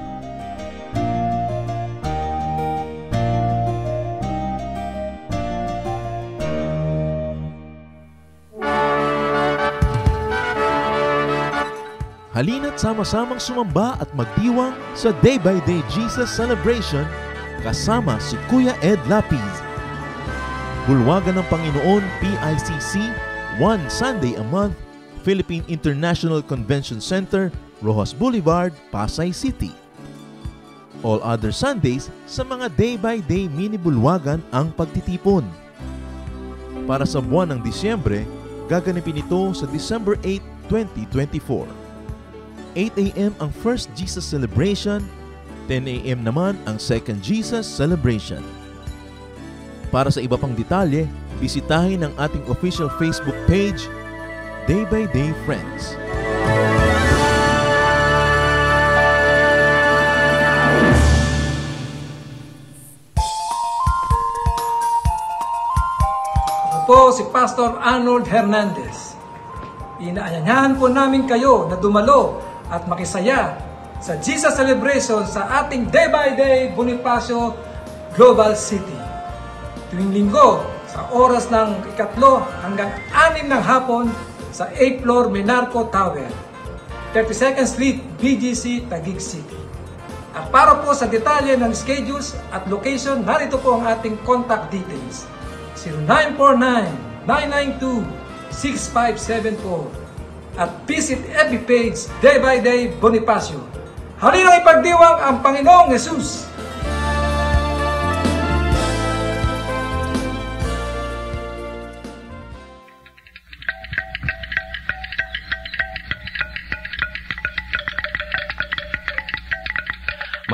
Halina't sama-samang sumamba at magdiwang sa Day by Day Jesus Celebration kasama si Kuya Ed Lapiz. Bulwagan ng Panginoon PICC, one Sunday a month, Philippine International Convention Center, Rojas Boulevard, Pasay City. All other Sundays sa mga day-by-day mini-bulwagan ang pagtitipon. Para sa buwan ng Disyembre, gaganapin ito sa December 8, 2024. 8 a.m. ang First Jesus Celebration, 10 a.m. naman ang Second Jesus Celebration. Para sa iba pang detalye, bisitahin ang ating official Facebook page, Day by Day Friends. Ako po si Pastor Arnold Hernandez. Inaanyayahan po namin kayo na dumalo at makisaya sa Jesus Celebration sa ating Day by Day Bonifacio Global City. Tuwing linggo, sa oras ng 3 hanggang 6 ng hapon sa 8th floor Menarco Tower, 32nd Street, BGC, Taguig City. At para po sa detalye ng schedules at location, narito po ang ating contact details. 0949-992-6574 at visit FB page Day by Day Bonifacio. Halina ipagdiwang ang Panginoong Jesus!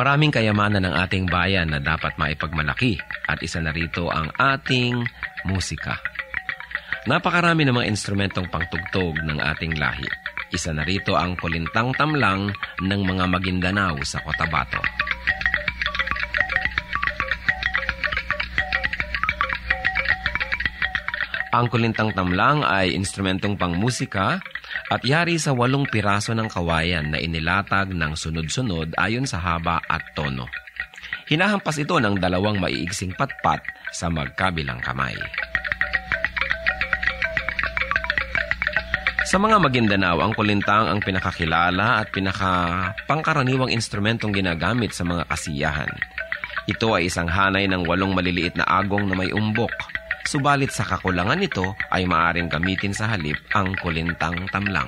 Maraming kayamanan ng ating bayan na dapat maipagmalaki at isa na rito ang ating musika. Napakarami ng mga instrumentong pangtugtog ng ating lahi. Isa na rito ang kulintang tamlang ng mga Maguindanao sa Cotabato. Ang kulintang tamlang ay instrumentong pangmusika at yari sa 8 piraso ng kawayan na inilatag ng sunod-sunod ayon sa haba at tono. Hinahampas ito ng 2 maiigsing patpat sa magkabilang kamay. Sa mga Maguindanao, ang kulintang ang pinakakilala at pinakapangkaraniwang instrumentong ginagamit sa mga kasiyahan. Ito ay isang hanay ng 8 maliliit na agong na may umbok. Subalit sa kakulangan nito ay maaaring gamitin sa halip ang kulintang tamlang.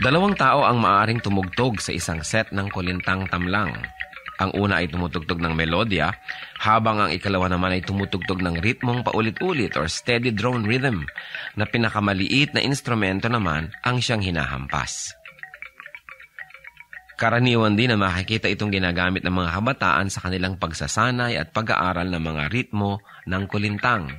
2 tao ang maaaring tumugtog sa isang set ng kulintang tamlang. Ang una ay tumutugtog ng melodya, habang ang ikalawa naman ay tumutugtog ng ritmong paulit-ulit or steady drone rhythm, na pinakamaliit na instrumento naman ang siyang hinahampas. Karaniwan din na makikita itong ginagamit ng mga kabataan sa kanilang pagsasanay at pag-aaral ng mga ritmo ng kulintang.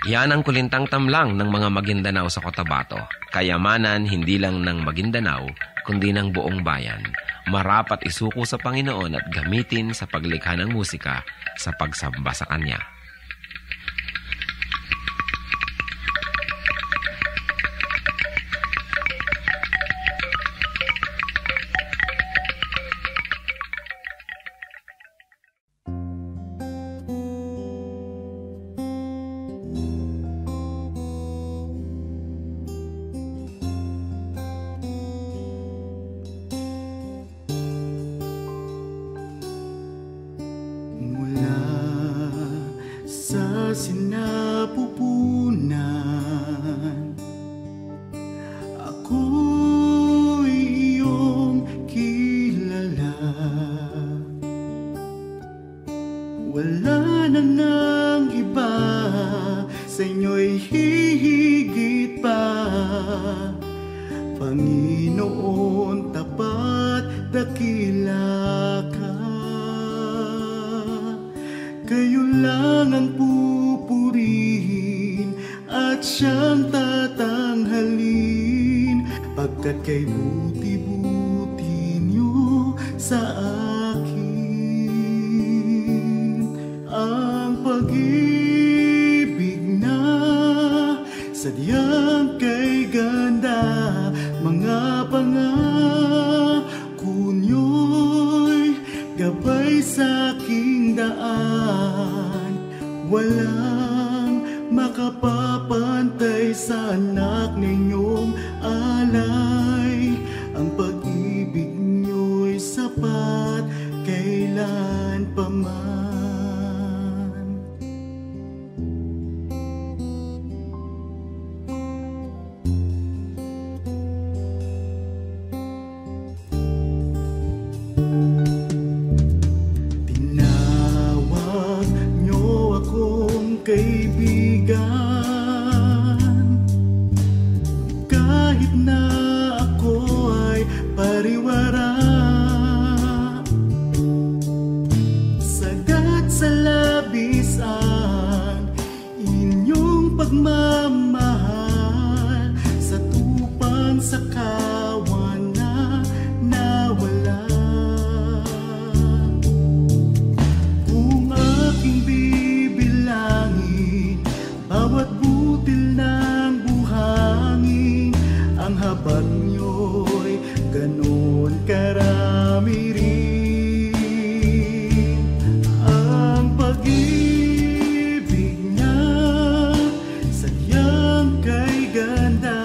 Yan ang kulintang tamlang ng mga Maguindanao sa Cotabato. Kayamanan hindi lang ng Maguindanao, kundi ng buong bayan. Marapat isuko sa Panginoon at gamitin sa paglikha ng musika sa pagsamba sa Kanya. sinapupunan. Ako'y iyong kilala. Wala na ngang iba, sa inyo'y hihigit pa. Panginoon, tapat, dakila ka. Kayo lang ang pupurihin at siyang tatanghalin, pagkat kay buti-buti niyo sa akin. Ang pag-ibig na sadyang kay ganda, mga pangako niyo'y gabay sa aking daan. Walang makapapantay sa anak ninyong alay. Ang pag-ibig niyo'y sapat kailan pa man. Tinawag niyo akong kaibigan, kahit na ako ay pariwara. Sagat sa labis ang inyong pagmamahal, sa tupang sa kawan na nawala. Kung aking bibilangin bawat butil ng buhangin, ang habag niyo'y ganon karami rin. Ang pag-ibig na sadyang kay ganda,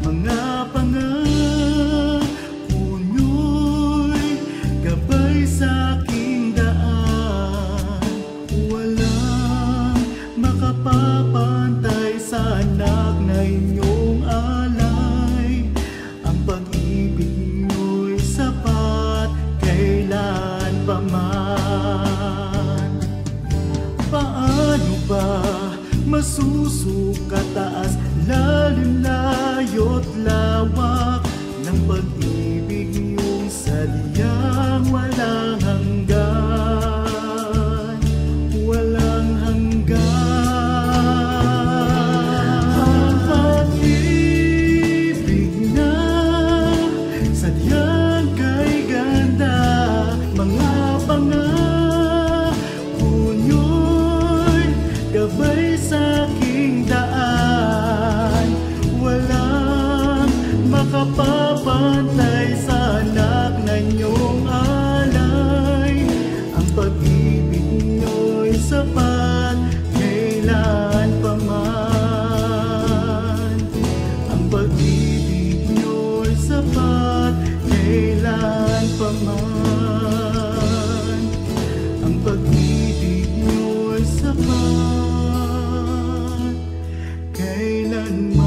mga pangako niyo'y gabay sa aking daan. Walang makapapantay sa anak na inyong alay. Ang pag-ibig niyo'y sapat kailan pa man. Paano ba masusukat taas, lalim, layo't lawak ng pag-ibig niyong sadyang walang hanggan, walang hanggan. Ang pag-ibig na sadyang kay ganda, mga pangako niyo'y gabay sa aking daan. Walang makapapantay sa anak na inyong alay. Ang pag-ibig niyo'y sapat kailan pa man. Ang pag-ibig niyo'y sapat kailan pa man. Ang pag-ibig niyo'y sapat kailanman.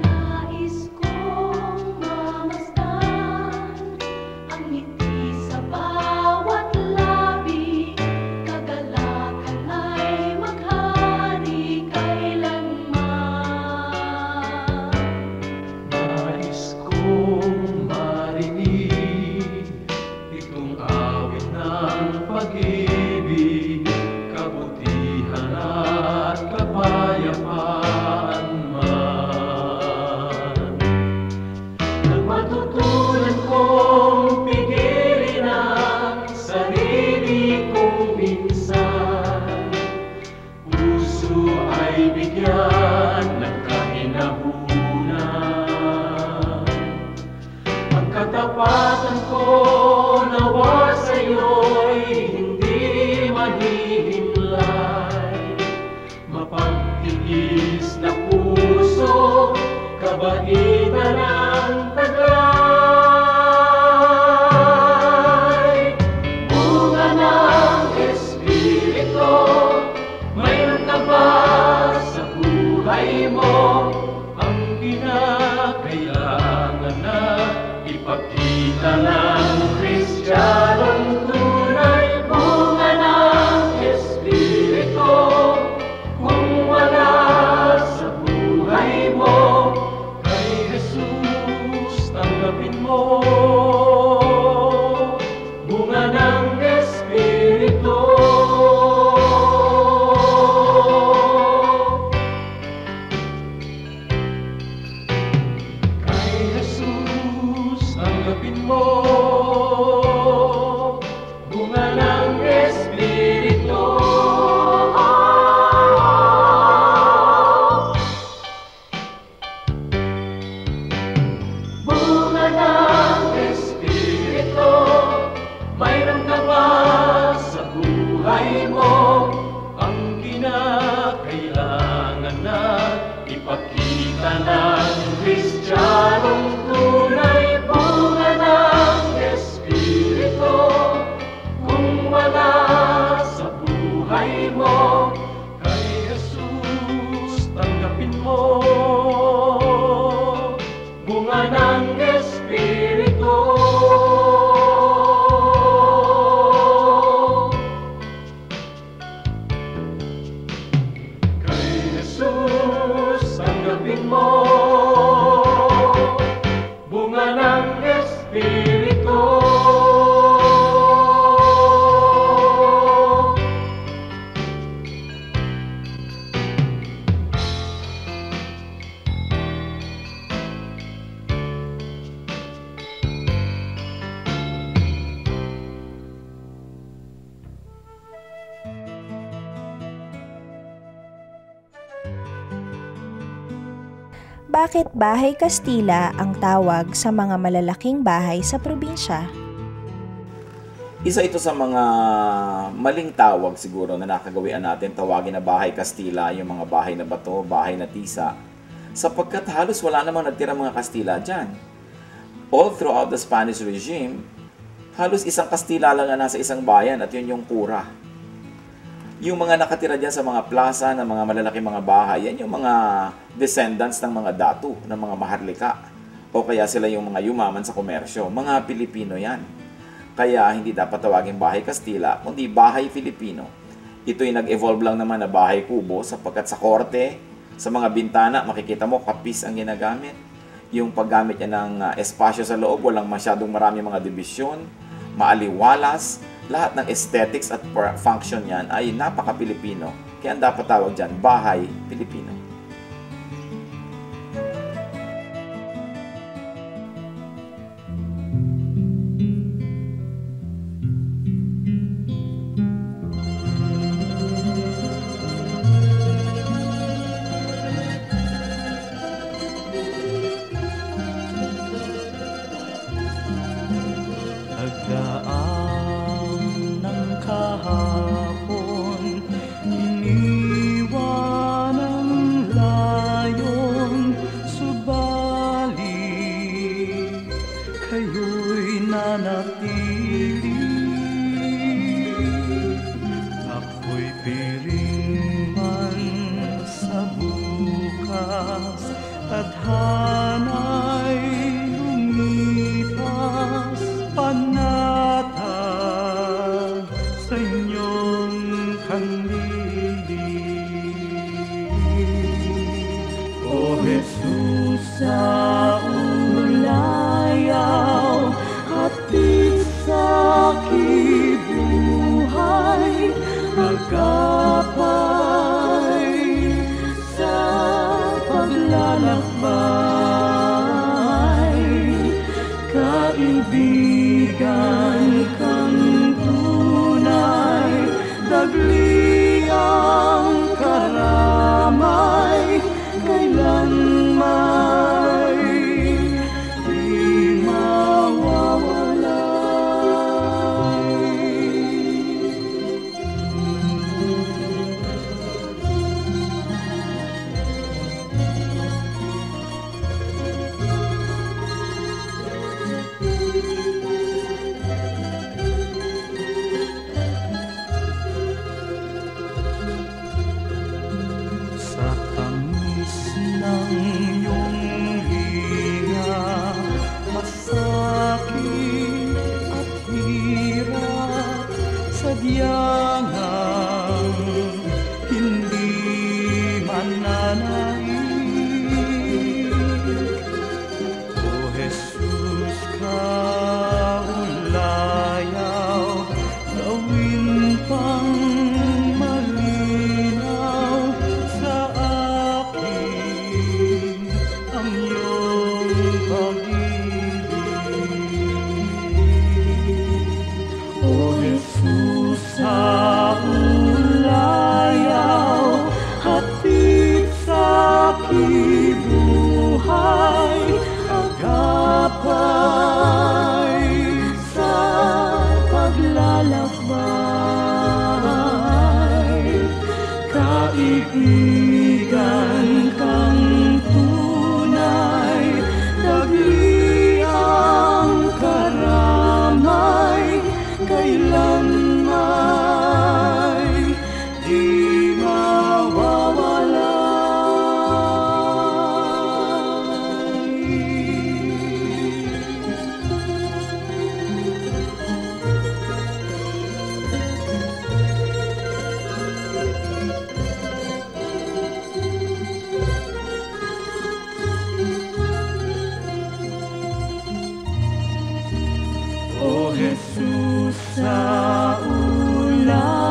Nais kong mamasdan ang ngiti sa bawat labi, kagalakan ay maghari kailanman. Nais kong marinig itong awit ng pag-ibig, kabutihan at kapayapaan man. pagitan ng taglay. Bunga ng Espiritu, mayroon ka ba sa buhay mo? Ang kinakailangan na ipakita ng Kristiyanong tunay. Bunga ng Espiritu, kung wala sa buhay mo, kay Jesus tanggapin mo. Bunga ng Espiritu. Kay Jesus tanggapin mo. Bunga ng Espiritu. Bunga ng Espiritu, mayroon ka ba sa buhay mo? Ang kinakailangan na ipakita ng Kristiyanong tunay. Bunga ng Espiritu, kung wala sa buhay mo, kay Jesus tanggapin mo. Bunga ng Espiritu. Kay Jesus tanggapin mo. Bunga ng Espiritu. Bakit Bahay Kastila ang tawag sa mga malalaking bahay sa probinsya? Isa ito sa mga maling tawag siguro na nakagawian natin, tawagin na Bahay Kastila, yung mga bahay na bato, bahay na tisa, sapagkat halos wala namang nagtirang mga Kastila dyan. All throughout the Spanish regime, halos isang Kastila lang nga nasa isang bayan at yun yung Cura. Yung mga nakatira dyan sa mga plaza ng mga malalaking mga bahay, yan yung mga descendants ng mga datu, ng mga maharlika. O kaya sila yung mga yumaman sa komersyo. Mga Pilipino yan. Kaya hindi dapat tawagin Bahay Kastila, kundi Bahay Filipino. Ito'y nag-evolve lang naman na Bahay Kubo sapagkat sa korte, sa mga bintana, makikita mo kapis ang ginagamit. Yung paggamit niya ng espasyo sa loob, walang masyadong marami mga dibisyon, maaliwalas. Lahat ng aesthetics at function niyan ay napaka-Pilipino. Kaya ang dapat tawag dyan, Bahay Pilipino. sadyang hindi mananait. O Jesus, kaulayaw, gawin pang malinaw sa akin ang iyong pag-ibig. O Jesus, sa ulayaw, hatid sa aking buhay, agapay sa paglalakbay. Kaibigan kang tunay, dagli ang karamay, kailanman di O Jesus, sa ulayaw,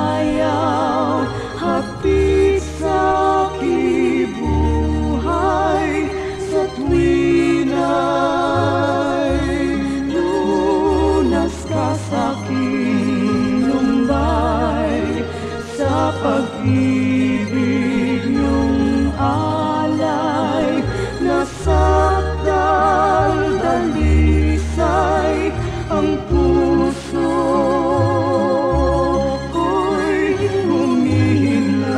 hapit sa aking buhay, sa tuwin ay lunas ka sa aking lumbay, sa pag-ibig niyong alay, nasa daldalisay ang puso ko'y humihinlay.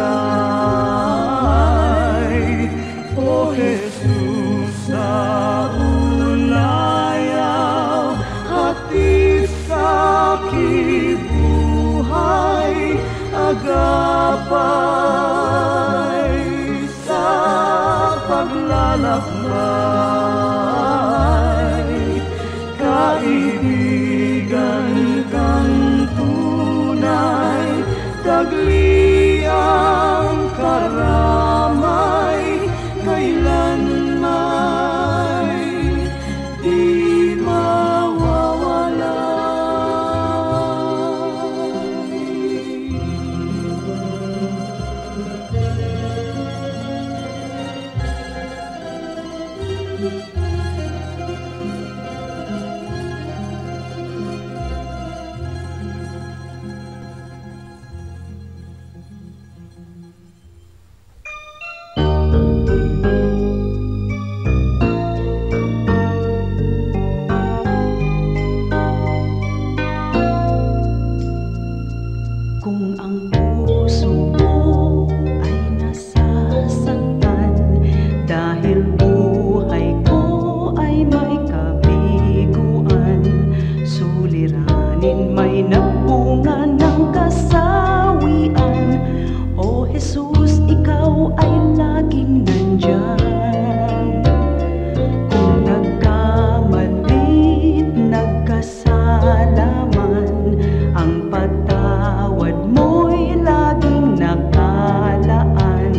O Jesus, sa ulayaw, hatid sa aking buhay, agapay sa paglalakbay. Kaibigan kang tunay, dagli ang karamay, kailanman di Kung ang puso mo ay nasasaktan dahil buhay ko ay may kabiguan, suliranin may nagbunga ng kasawian. O Jesus, ikaw ay laging nandyan. Kung nagkamali't nagkasala man, ang patawad mo'y laging nakalaan.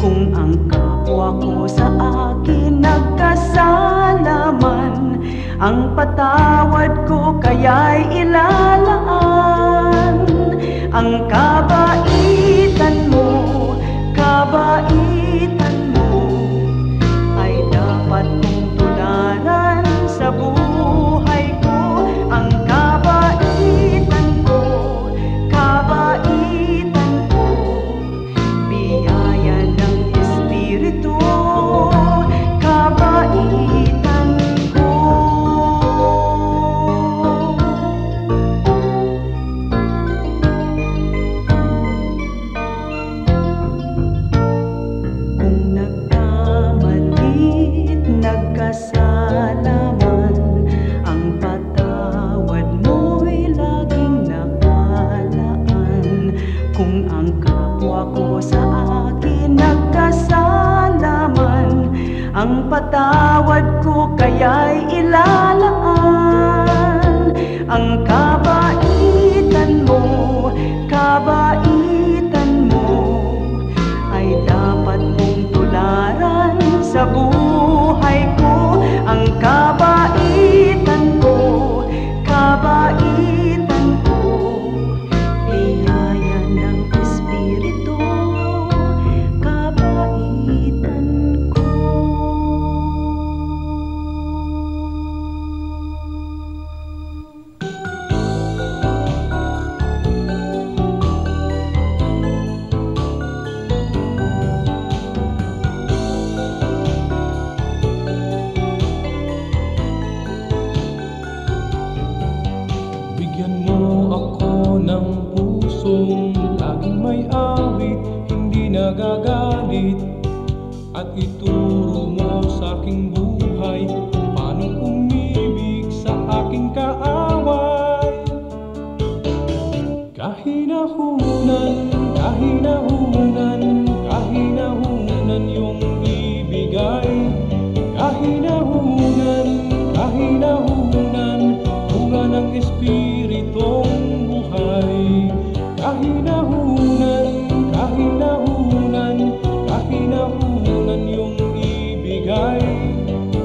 Kung ang kapwa ko sa akin nagkasala man, ang patawad ko kaya'y ilalaan. Ang kabaitan mo ay dapat kong tularan sa buhay ko. Ang kabaitan ko, biyaya ng Espiritu, kabaitan ko. ng pusong laging may awit, hindi nagagalit. At ituro mo sa aking buhay kung paano umibig sa aking kaaway. Kahinahunan, kahinahunan, kahinahunan yung ibigay. Kahinahunan, kahinahunan, bunga ng Espiritong buhay. Kahinahunan, kahinahunan, kahinahunan yung ibigay.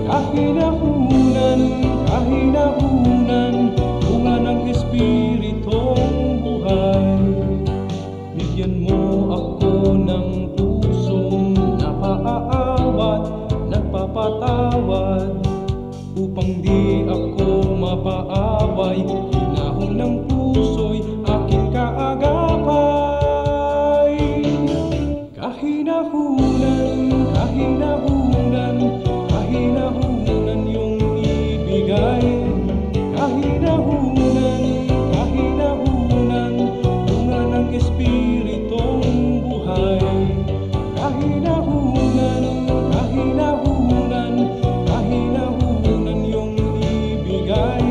Kahinahunan, kahinahunan, bunga ng Espiritong buhay. Bigyan mo ako ng pusong napaawat, nagpapatawad, upang di ako mapaaway. Hinahon ng puso'y aking kaagapay. Kahinahunan, kahinahunan, kahinahunan yung ibigay. Kahinahunan, kahinahunan, bunga ng Espiritong buhay. Kahinahunan, kahinahunan, kahinahunan yung ibigay.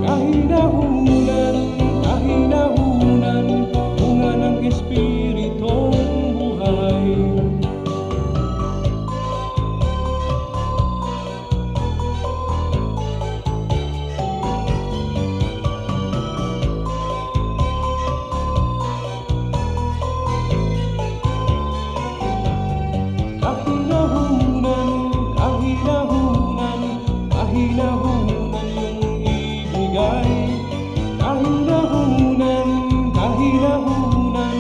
Kahinahunan, kahinahunan, bunga ng Espiritong buhay. Kahinahunan, kahinahunan, kahinahunan yung ibigay. Kahinahunan, kahinahunan,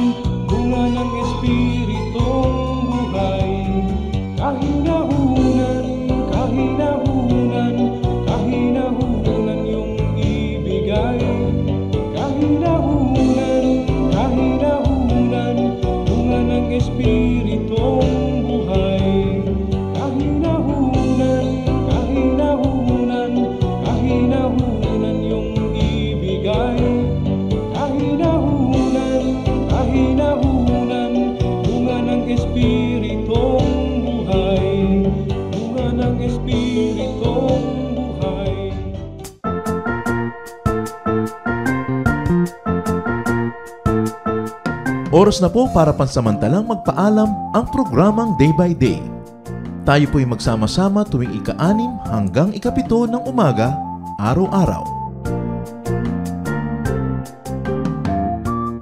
bunga ng Espiritong buhay. Kahinahunan, kahinahunan, kahinahunan yung ibigay. Kahinahunan, kahinahunan, bunga ng Espiritong buhay. Kahinahunan, kahinahunan, kahinahunan yung ibigay. Kahinahunan, kahinahunan, bunga ng Espiritong buhay. Bunga ng Espiritong buhay. Oras na po para pansamantalang magpaalam ang programang Day by Day. Tayo po'y magsama-sama tuwing ika-6 hanggang ika-7 ng umaga, araw-araw.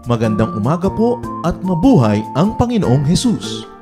Magandang umaga po at mabuhay ang Panginoong Hesus!